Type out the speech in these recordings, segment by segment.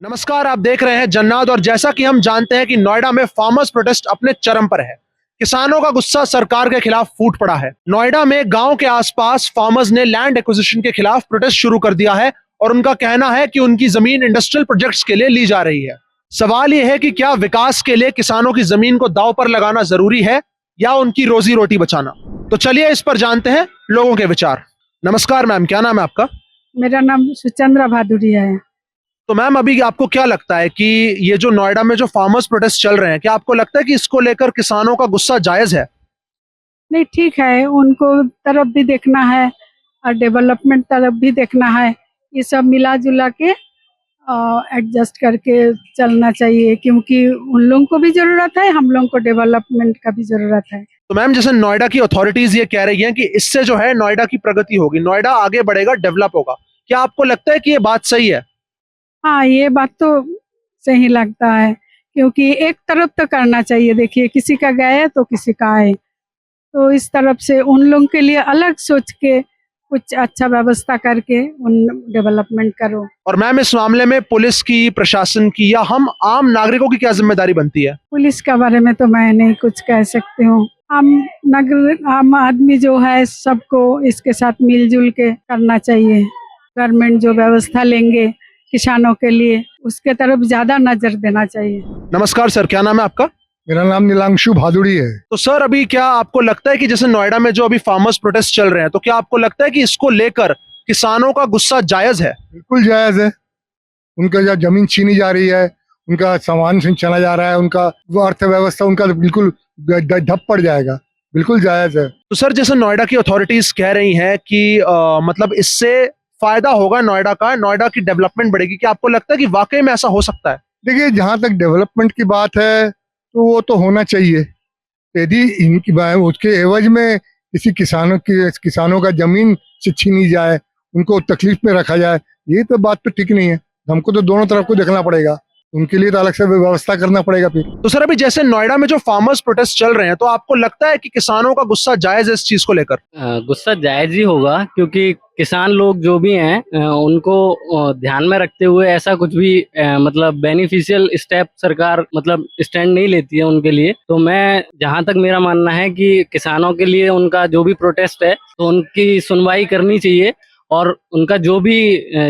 नमस्कार, आप देख रहे हैं जन्नात। और जैसा कि हम जानते हैं कि नोएडा में फार्मर्स प्रोटेस्ट अपने चरम पर है। किसानों का गुस्सा सरकार के खिलाफ फूट पड़ा है। नोएडा में गांव के आसपास फार्मर्स ने लैंड एक्विजिशन के खिलाफ प्रोटेस्ट शुरू कर दिया है और उनका कहना है कि उनकी जमीन इंडस्ट्रियल प्रोजेक्ट्स के लिए ली जा रही है। सवाल यह है कि क्या विकास के लिए किसानों की जमीन को दांव पर लगाना जरूरी है या उनकी रोजी रोटी बचाना। तो चलिए इस पर जानते हैं लोगों के विचार। नमस्कार मैम, क्या नाम है आपका? मेरा नाम सुचंद्रा भादुरिया है। तो मैम, अभी आपको क्या लगता है कि ये जो नोएडा में जो फार्मर्स प्रोटेस्ट चल रहे हैं, क्या आपको लगता है कि इसको लेकर किसानों का गुस्सा जायज है? नहीं, ठीक है, उनको तरफ भी देखना है और डेवलपमेंट तरफ भी देखना है। ये सब मिला जुला के एडजस्ट करके चलना चाहिए, क्योंकि उन लोगों को भी जरूरत है, हम लोगों को डेवलपमेंट का भी जरूरत है। तो मैम, जैसे नोएडा की अथॉरिटीज ये कह रही हैं कि इससे जो है नोएडा की प्रगति होगी, नोएडा आगे बढ़ेगा, डेवलप होगा, क्या आपको लगता है कि ये बात सही है? हाँ, ये बात तो सही लगता है, क्योंकि एक तरफ तो करना चाहिए। देखिए, किसी का गए तो किसी का आए, तो इस तरफ से उन लोगों के लिए अलग सोच के कुछ अच्छा व्यवस्था करके उन डेवलपमेंट करो। और मैम, इस मामले में पुलिस की, प्रशासन की या हम आम नागरिकों की क्या जिम्मेदारी बनती है? पुलिस के बारे में तो मैं नहीं कुछ कह सकती हूँ। आम आदमी जो है, सबको इसके साथ मिलजुल के करना चाहिए। गवर्नमेंट जो व्यवस्था लेंगे किसानों के लिए, उसके तरफ ज्यादा नजर देना चाहिए। नमस्कार सर, क्या नाम है आपका? मेरा नाम नीलांशु भादुड़ी है। तो सर, अभी क्या आपको लगता है कि जैसे नोएडा में जो अभी फार्मर्स प्रोटेस्ट चल रहे हैं, तो क्या आपको लगता है कि इसको लेकर किसानों का गुस्सा जायज है? बिल्कुल जायज है। उनका जो जमीन छीनी जा रही है, उनका सामान चला जा रहा है, उनका वो अर्थव्यवस्था उनका बिल्कुल ठप पड़ जाएगा। बिल्कुल जायज है। तो सर, जैसे नोएडा की अथॉरिटीज कह रही हैं कि मतलब इससे फायदा होगा नोएडा का, नोएडा की डेवलपमेंट बढ़ेगी, क्या आपको लगता है कि वाकई में ऐसा हो सकता है? देखिए, जहाँ तक डेवलपमेंट की बात है तो वो तो होना चाहिए। यदि इनकी उसके एवज में किसानों का जमीन से छीनी जाए, उनको तकलीफ में रखा जाए, ये तो बात तो ठीक नहीं है। हमको तो दोनों तरफ को देखना पड़ेगा, उनके लिए तो अलग से व्यवस्था करना पड़ेगा फिर। तो सर, अभी जैसे नोएडा में जो फार्मर्स प्रोटेस्ट चल रहे हैं, तो आपको लगता है कि किसानों का गुस्सा जायज है इस चीज को लेकर? गुस्सा जायज ही होगा, क्योंकि किसान लोग जो भी हैं उनको ध्यान में रखते हुए ऐसा कुछ भी मतलब बेनिफिशियल स्टेप सरकार मतलब स्टैंड नहीं लेती है उनके लिए। तो मैं, जहां तक मेरा मानना है कि किसानों के लिए उनका जो भी प्रोटेस्ट है तो उनकी सुनवाई करनी चाहिए और उनका जो भी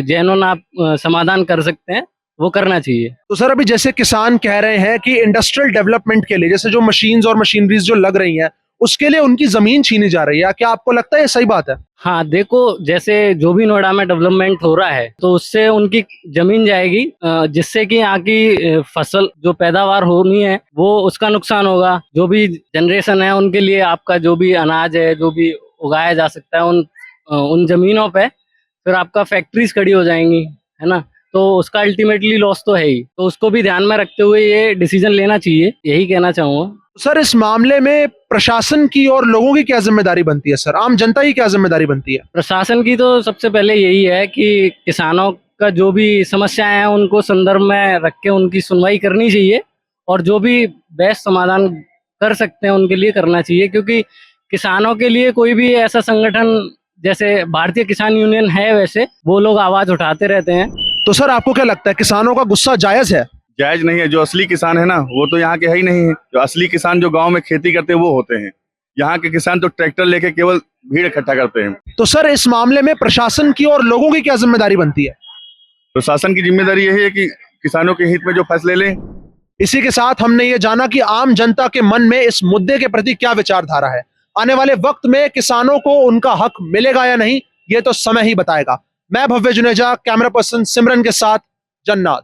जेन्युइन आप समाधान कर सकते हैं वो करना चाहिए। तो सर, अभी जैसे किसान कह रहे हैं कि इंडस्ट्रियल डेवलपमेंट के लिए जैसे जो मशीन्स और मशीनरीज जो लग रही हैं, उसके लिए उनकी जमीन छीनी जा रही है, क्या आपको लगता है ये सही बात है? हाँ, देखो, जैसे जो भी नोएडा में डेवलपमेंट हो रहा है तो उससे उनकी जमीन जाएगी, जिससे कि यहाँ की फसल जो पैदावार होनी है वो उसका नुकसान होगा। जो भी जनरेशन है उनके लिए आपका जो भी अनाज है, जो भी उगाया जा सकता है उन जमीनों पे, फिर आपका फैक्ट्रीज खड़ी हो जाएंगी, है ना। तो उसका अल्टीमेटली लॉस तो है ही, तो उसको भी ध्यान में रखते हुए ये डिसीजन लेना चाहिए, यही कहना चाहूंगा। सर, इस मामले में प्रशासन की और लोगों की क्या जिम्मेदारी बनती है? सर, आम जनता की क्या जिम्मेदारी बनती है? प्रशासन की तो सबसे पहले यही है कि किसानों का जो भी समस्याएं हैं उनको संदर्भ में रख के उनकी सुनवाई करनी चाहिए और जो भी बेस्ट समाधान कर सकते हैं उनके लिए करना चाहिए, क्योंकि किसानों के लिए कोई भी ऐसा संगठन जैसे भारतीय किसान यूनियन है, वैसे वो लोग आवाज उठाते रहते हैं। तो सर, आपको क्या लगता है किसानों का गुस्सा जायज है? जायज नहीं है। जो असली किसान है ना, वो तो यहाँ के है ही नहीं है। जो असली किसान जो गांव में खेती करते हैं वो होते हैं। यहाँ के किसान तो ट्रैक्टर लेके केवल भीड़ इकट्ठा करते हैं। तो सर, इस मामले में प्रशासन की और लोगों की क्या जिम्मेदारी बनती है? प्रशासन की जिम्मेदारी यही है कि किसानों के हित में जो फैसले लें। इसी के साथ हमने ये जाना कि आम जनता के मन में इस मुद्दे के प्रति क्या विचारधारा है। आने वाले वक्त में किसानों को उनका हक मिलेगा या नहीं, ये तो समय ही बताएगा। मैं भव्य जुनेजा, कैमरा पर्सन सिमरन के साथ, जन्नात।